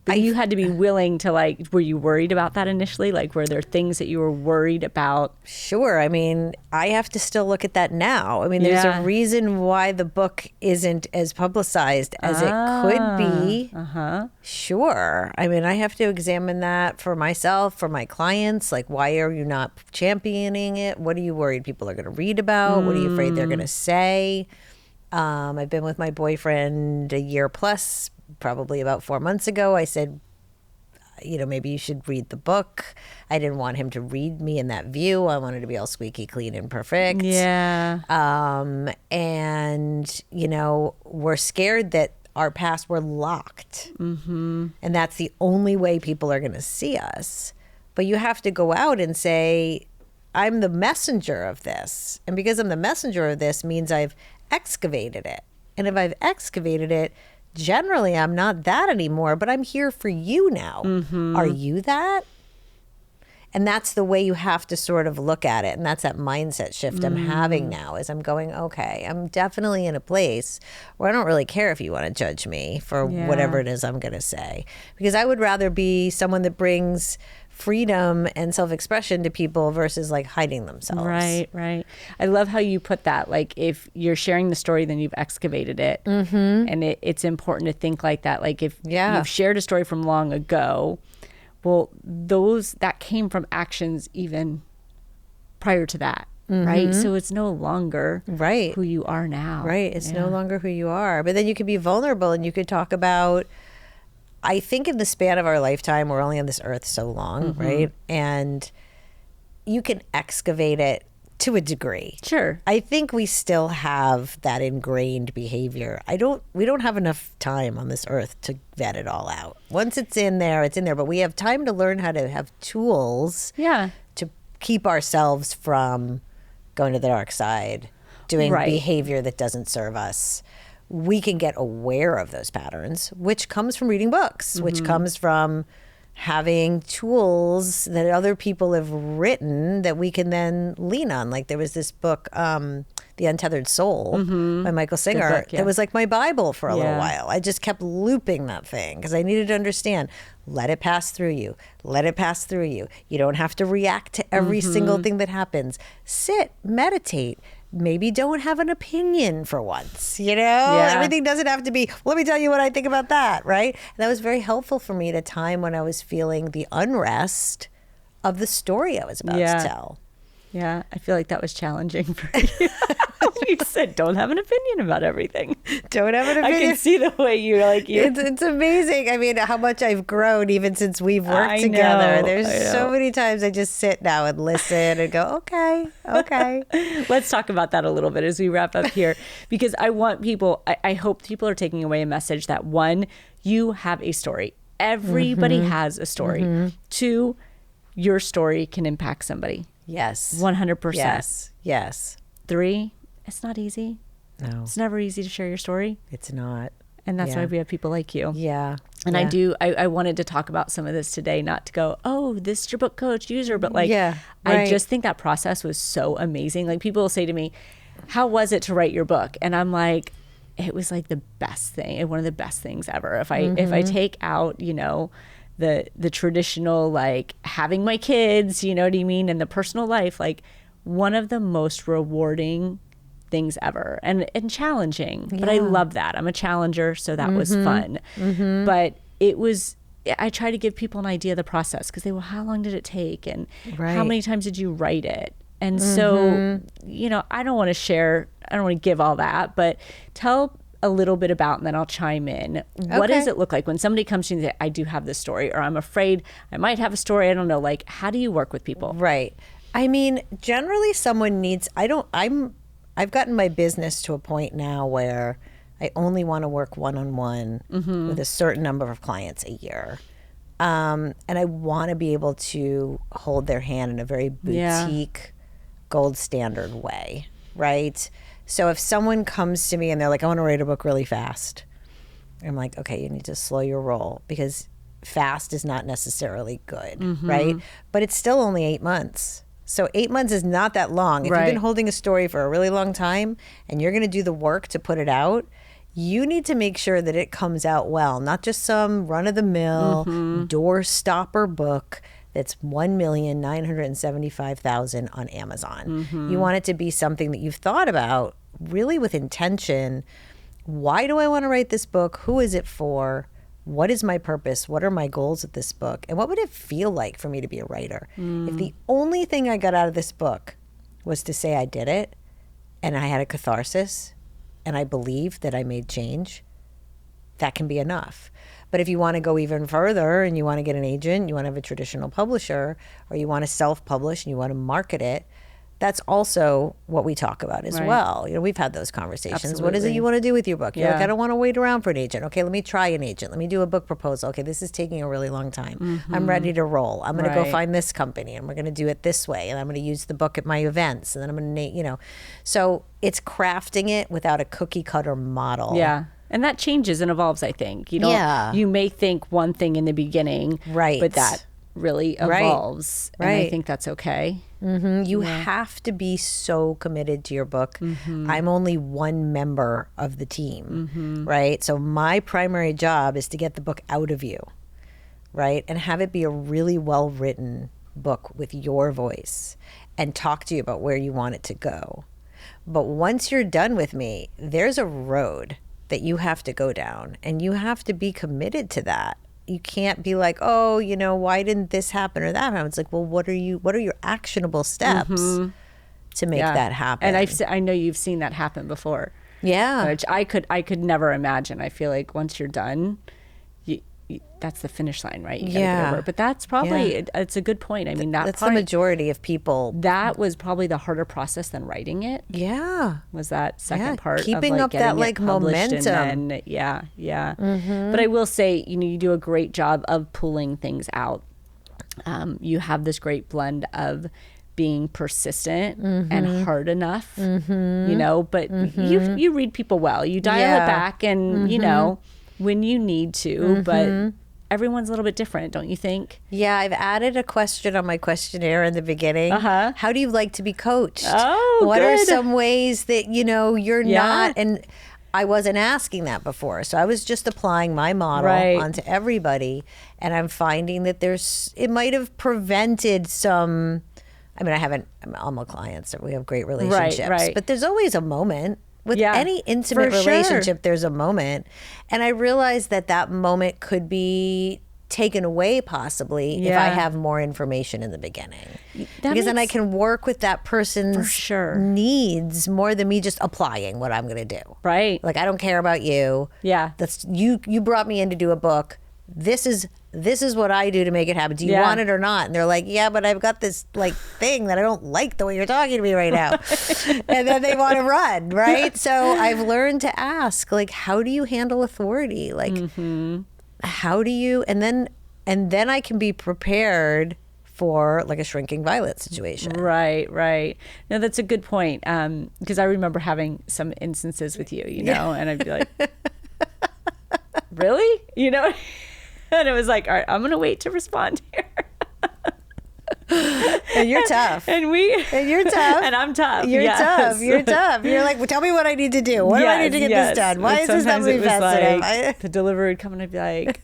But you had to be willing to, like, were you worried about that initially? Like, were there things that you were worried about? Sure. I mean, I have to still look at that now. I mean, there's Yeah. a reason why the book isn't as publicized as it could be. Sure. I mean, I have to examine that for myself, for my clients. Like, why are you not championing it? What are you worried people are going to read about? What are you afraid they're going to say? I've been with my boyfriend a year plus. Probably about 4 months ago, I said, maybe you should read the book. I didn't want him to read me in that view. I wanted to be all squeaky clean and perfect. Yeah. And, we're scared that our past were locked. Mm-hmm. And that's the only way people are going to see us. But you have to go out and say, I'm the messenger of this. And because I'm the messenger of this means I've excavated it. And if I've excavated it, generally, I'm not that anymore, but I'm here for you now. Mm-hmm. Are you that? And that's the way you have to sort of look at it. And that's that mindset shift I'm having now is I'm going, okay, I'm definitely in a place where I don't really care if you want to judge me for whatever it is I'm going to say. Because I would rather be someone that brings freedom and self-expression to people versus like hiding themselves. Right. I love how you put that. Like, if you're sharing the story, then you've excavated it. Mm-hmm. And it's important to think like that. Like, if you've shared a story from long ago, well, that came from actions even prior to that. Mm-hmm. Right. So it's no longer who you are now. Right. It's no longer who you are. But then you could be vulnerable and you could talk about, I think in the span of our lifetime, we're only on this earth so long, right? And you can excavate it to a degree. Sure. I think we still have that ingrained behavior. We don't have enough time on this earth to vet it all out. Once it's in there, it's in there. But we have time to learn how to have tools to keep ourselves from going to the dark side, doing behavior that doesn't serve us. We can get aware of those patterns, which comes from reading books, which comes from having tools that other people have written that we can then lean on. Like there was this book, The Untethered Soul by Michael Singer. Book, It was like my Bible for a little while. I just kept looping that thing because I needed to understand, let it pass through you. Let it pass through you. You don't have to react to every single thing that happens. Sit, meditate. Maybe don't have an opinion for once, Everything doesn't have to be, let me tell you what I think about that, right? And that was very helpful for me at a time when I was feeling the unrest of the story I was about to tell. Yeah, I feel like that was challenging for you. You said, don't have an opinion about everything. Don't have an opinion. I can see the way you're like, It's amazing. I mean, how much I've grown even since we've worked together. There's so many times I just sit now and listen and go, okay. Let's talk about that a little bit as we wrap up here, because I want people, I hope people are taking away a message that, one, you have a story. Everybody has a story. Two, your story can impact somebody. Yes. 100%. Yes. Three, it's not easy. No. It's never easy to share your story. It's not. And that's why we have people like you. Yeah. And I wanted to talk about some of this today, not to go, oh, this is your book coach user, but like, I just think that process was so amazing. Like people will say to me, how was it to write your book? And I'm like, it was like the best thing, one of the best things ever. If I take out, the traditional, like having my kids, you know what I mean? And the personal life, like one of the most rewarding things ever and challenging. But I love that. I'm a challenger. So that was fun. But I try to give people an idea of the process because how long did it take? And how many times did you write it? And so, I don't want to give all that, but tell a little bit about, and then I'll chime in. What does it look like when somebody comes to you and says, I do have this story, or I'm afraid I might have a story. I don't know. Like, how do you work with people? Right. I mean, generally someone needs, I've gotten my business to a point now where I only want to work one-on-one with a certain number of clients a year. And I want to be able to hold their hand in a very boutique, gold standard way, right? So if someone comes to me and they're like, I want to write a book really fast, I'm like, okay, you need to slow your roll because fast is not necessarily good, Mm-hmm. right? But it's still only 8 months. So 8 months is not that long. If Right. you've been holding a story for a really long time and you're going to do the work to put it out, you need to make sure that it comes out well, not just some run-of-the-mill door stopper book that's 1,975,000 on Amazon. You want it to be something that you've thought about really with intention. Why do I want to write this book? Who is it for? What is my purpose? What are my goals with this book? And what would it feel like for me to be a writer? If the only thing I got out of this book was to say I did it and I had a catharsis and I believe that I made change, that can be enough. But if you want to go even further and you want to get an agent, you want to have a traditional publisher, or you want to self-publish and you want to market it, that's also what we talk about as Right. well. You know, we've had those conversations. What is it Absolutely. you want to do with your book? You're like, Yeah. I don't want to wait around for an agent. Okay, let me try an agent. Let me do a book proposal. Okay, this is taking a really long time. I'm ready to roll. I'm going to go Right. find this company and we're going to do it this way. And I'm going to use the book at my events. And then I'm going to, you know. So it's crafting it without a cookie cutter model. Yeah. And that changes and evolves, I think. You don't, Yeah. you may think one thing in the beginning, Right. but that really Right. evolves. And I Right. think that's okay. You have to be so committed to your book. I'm only one member of the team, right? So my primary job is to get the book out of you, right? And have it be a really well written book with your voice and talk to you about where you want it to go. But once you're done with me, there's a road that you have to go down and you have to be committed to that. You can't be like, oh, you know, why didn't this happen or that happen? It's like, well, what are your actionable steps to make Yeah. that happen? And I know you've seen that happen before, yeah. which I could never imagine. I feel like once you're done, that's the finish line, right? You gotta Yeah. get over it. But that's probably, Yeah. it's a good point. I mean, That's the probably, majority of people. that was probably the harder process than writing it. Yeah. Was that second Yeah, part keeping of up that, getting it like, published and momentum. then, yeah. But I will say, you know, you do a great job of pulling things out. You have this great blend of being persistent and hard enough, you know, but you read people well. You dial Yeah. it back and, you know, when you need to, but everyone's a little bit different, don't you think? Yeah, I've added a question on my questionnaire in the beginning. Uh-huh. How do you like to be coached? Oh, what are good. some ways that, you know, you're Yeah. not? And I wasn't asking that before. So I was just applying my model Right. onto everybody. And I'm finding that it might have prevented some, I mean, I'm all my clients, so we have great relationships. right. But there's always a moment. With Yeah, any intimate for sure. relationship, there's a moment. And I realized that moment could be taken away possibly if I Yeah. have more information in the beginning. That Because then I makes- can work with that person's sure. needs more than me just applying what I'm going to do. Right. Like, I don't care about you. Yeah. That's you brought me in to do a book. This is what I do to make it happen. Do you Yeah. want it or not? And they're like, yeah, but I've got this like thing that I don't like the way you're talking to me right now. And then they want to run, right? So I've learned to ask, like, how do you handle authority? Like, how do you? And then I can be prepared for like a shrinking violet situation. Right. No, that's a good point. Because I remember having some instances with you, you know, and I'd be like, really? You know? And it was like, all right, I'm going to wait to respond here. And you're tough. And you're tough. And I'm tough. You're yes. tough. You're tough. You're like, well, tell me what I need to do. What do I need to get this done? Why is this not Sometimes it moving was fast enough? like, the delivery would come and I'd be like,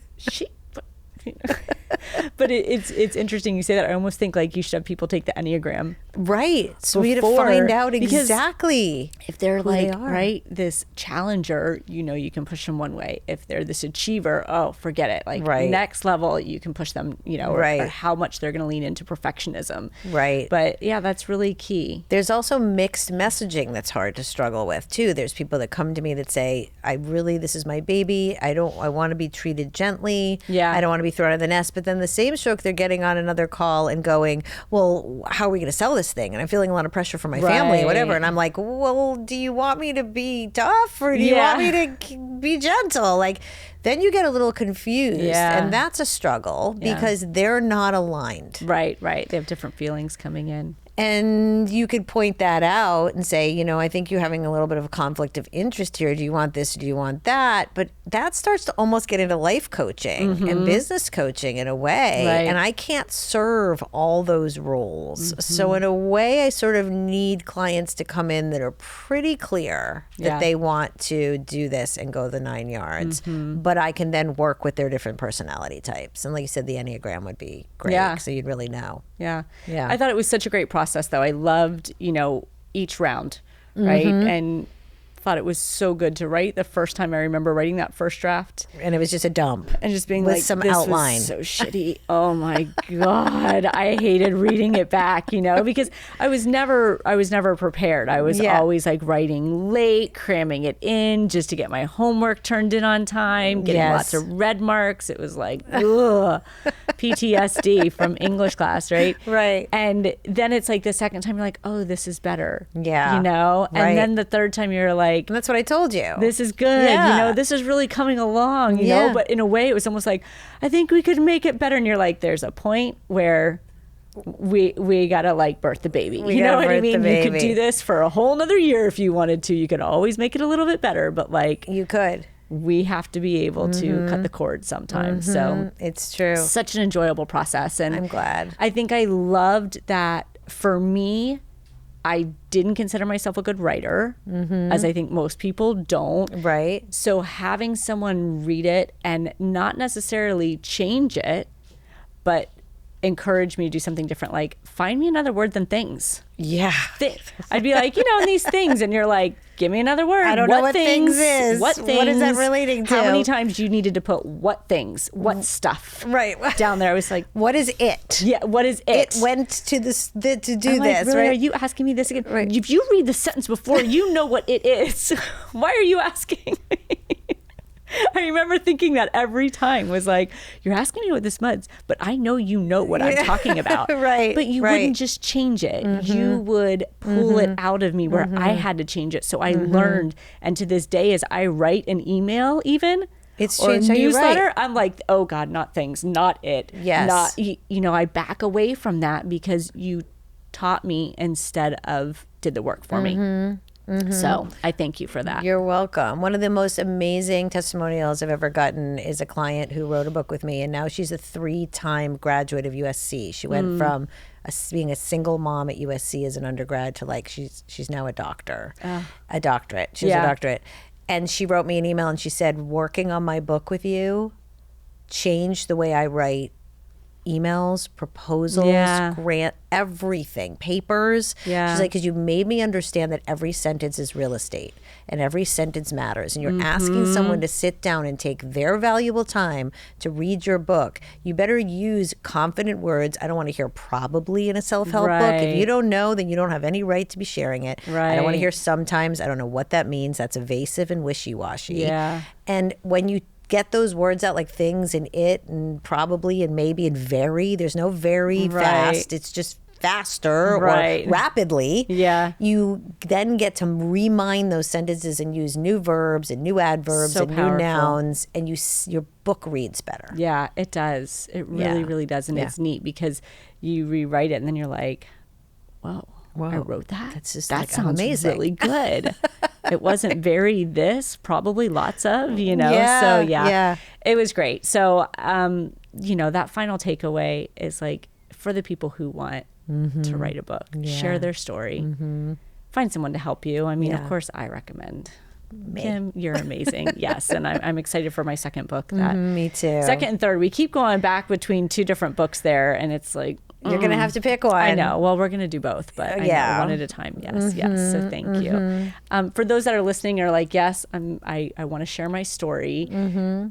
but it's interesting you say that. I almost think like you should have people take the Enneagram. Right. So we had to Before, find out because exactly if they're who they like, are. right, this challenger, you know, you can push them one way. If they're this achiever, oh, forget it. Like Right. next level, you can push them, you know, or Right. how much they're going to lean into perfectionism. Right. But yeah, that's really key. There's also mixed messaging that's hard to struggle with too. There's people that come to me that say, this is my baby. I want to be treated gently. Yeah. I don't want to be thrown out of the nest. But then the same stroke, they're getting on another call and going, well, how are we going to sell this thing? And I'm feeling a lot of pressure from my family or whatever. Right. And I'm like, well, do you want me to be tough or do you Yeah. want me to be gentle? Like, then you get a little confused. Yeah. And that's a struggle Yeah. because they're not aligned. Right. They have different feelings coming in. And you could point that out and say, I think you're having a little bit of a conflict of interest here. Do you want this? Do you want that? But that starts to almost get into life coaching and business coaching in a way. Right. And I can't serve all those roles. So in a way, I sort of need clients to come in that are pretty clear that they want to do this and go the 9 yards. But I can then work with their different personality types. And like you said, the Enneagram would be great. Yeah. So you'd really know. Yeah. Yeah. I thought it was such a great process, though. I loved, each round, right? And thought it was so good to write. The first time I remember writing that first draft And it was just a dump. and just being With like, some this outline. was so shitty. Oh my God. I hated reading it back, because I was never prepared. I was always like writing late, cramming it in just to get my homework turned in on time, getting lots of red marks. It was like, ugh, PTSD from English class, right? Right. And then it's like the second time you're like, oh, this is better. Yeah. And Right. then the third time you're like, And that's what I told you. this is good. Yeah. This is really coming along, Yeah. but in a way it was almost like, I think we could make it better. And you're like, there's a point where we gotta like birth the baby. We You know gotta what I birth the mean? You could baby. do this for a whole nother year if you wanted to. You could always make it a little bit better, but like You could. we have to be able to cut the cord sometimes. So It's true. such an enjoyable process. And I'm glad. I think I loved that. For me, I didn't consider myself a good writer, as I think most people don't. Right. So having someone read it and not necessarily change it, but encourage me to do something different, like find me another word than things. Yeah. I'd be like, in these things, and you're like, give me another word. I don't know what things is. What What things? is that relating How to? many times you needed to put what things, what stuff Right. down there? I was like, What is it? yeah, what is it? It went to this to do I'm like, this, really? right? Are you asking me this again? Right. If you read the sentence before, you know what it is. Why are you asking me? I remember thinking that every time was like, you're asking me what this means, but I know you know what I'm talking about. Right, But you right. wouldn't just change it. You would pull it out of me where I had to change it. So I learned. And to this day, as I write an email even, It's or a changed how you newsletter, write. I'm like, oh God, not things, not it. Yes. Not, I back away from that because you taught me instead of did the work for me. So I thank you for that. You're welcome. One of the most amazing testimonials I've ever gotten is a client who wrote a book with me, and now she's a 3-time graduate of USC. She went from being a single mom at USC as an undergrad to like she's now a doctor, a doctorate. She has a doctorate. And she wrote me an email and she said, working on my book with you changed the way I write emails, proposals, grant, everything, papers. Yeah. She's like, because you made me understand that every sentence is real estate and every sentence matters. And you're asking someone to sit down and take their valuable time to read your book. You better use confident words. I don't want to hear probably in a self-help book. If you don't know, then you don't have any right to be sharing it. I don't want to hear sometimes. I don't know what that means. That's evasive and wishy-washy. Yeah. And when you get those words out like things and it and probably and maybe and very, there's no very fast. It's just faster or rapidly. Yeah. You then get to remind those sentences and use new verbs and new adverbs So and powerful. new nouns, and your book reads better. Yeah, it does. It really, really does. And it's neat because you rewrite it and then you're like, whoa. I wrote that. That's just that like, sounds amazing. really good. It wasn't very this, probably lots of, Yeah, So yeah. it was great. So, that final takeaway is like for the people who want to write a book, share their story, find someone to help you. I mean, of course, I recommend Kim, you're amazing. Yes. And I'm excited for my second book. Me too. Second and third, we keep going back between two different books there. And it's like, You're going to have to pick one. I know. Well, we're going to do both, but I know, one at a time. Yes, yes. So thank you. For those that are listening are like, yes, I want to share my story.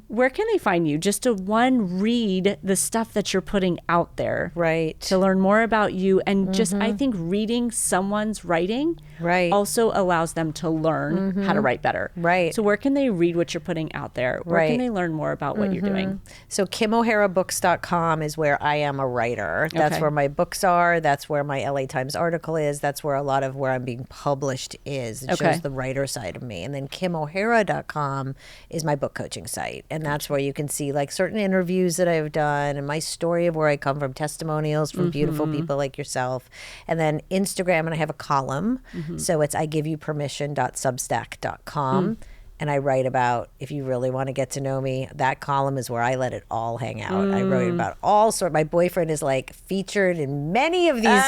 Where can they find you? Just to read the stuff that you're putting out there. Right. To learn more about you. And just, I think reading someone's writing also allows them to learn how to write better. Right. So where can they read what you're putting out there? Where can they learn more about what you're doing? So KimO'HaraBooks.com is where I am a writer. That's where my books are. That's where my LA Times article is. That's where a lot of where I'm being published is. It shows the writer side of me. And then KimO'Hara.com is my book coaching site. And that's where you can see like certain interviews that I've done and my story of where I come from, testimonials from beautiful people like yourself. And then Instagram, and I have a column. So it's igiveYouPermission.substack.com. And I write about, if you really want to get to know me, that column is where I let it all hang out. I wrote about all sorts. My boyfriend is like featured in many of these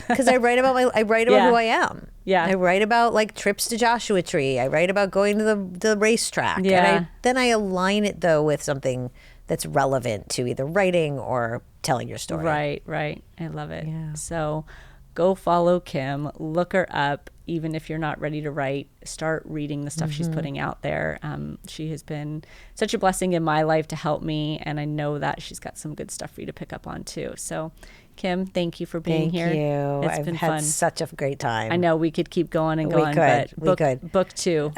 because I write about who I am. Yeah. I write about like trips to Joshua Tree. I write about going to the racetrack. Yeah. And then I align it though with something that's relevant to either writing or telling your story. Right. I love it. Yeah. So go follow Kim, look her up. Even if you're not ready to write, start reading the stuff she's putting out there. She has been such a blessing in my life to help me, and I know that she's got some good stuff for you to pick up on too. So, Kim, thank you for being here. Thank you. It's been I've had fun. Such a great time. I know we could keep going and going, We could. but book 2,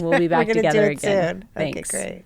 we'll be back We're gonna together do it again. soon. Thanks. Okay, great.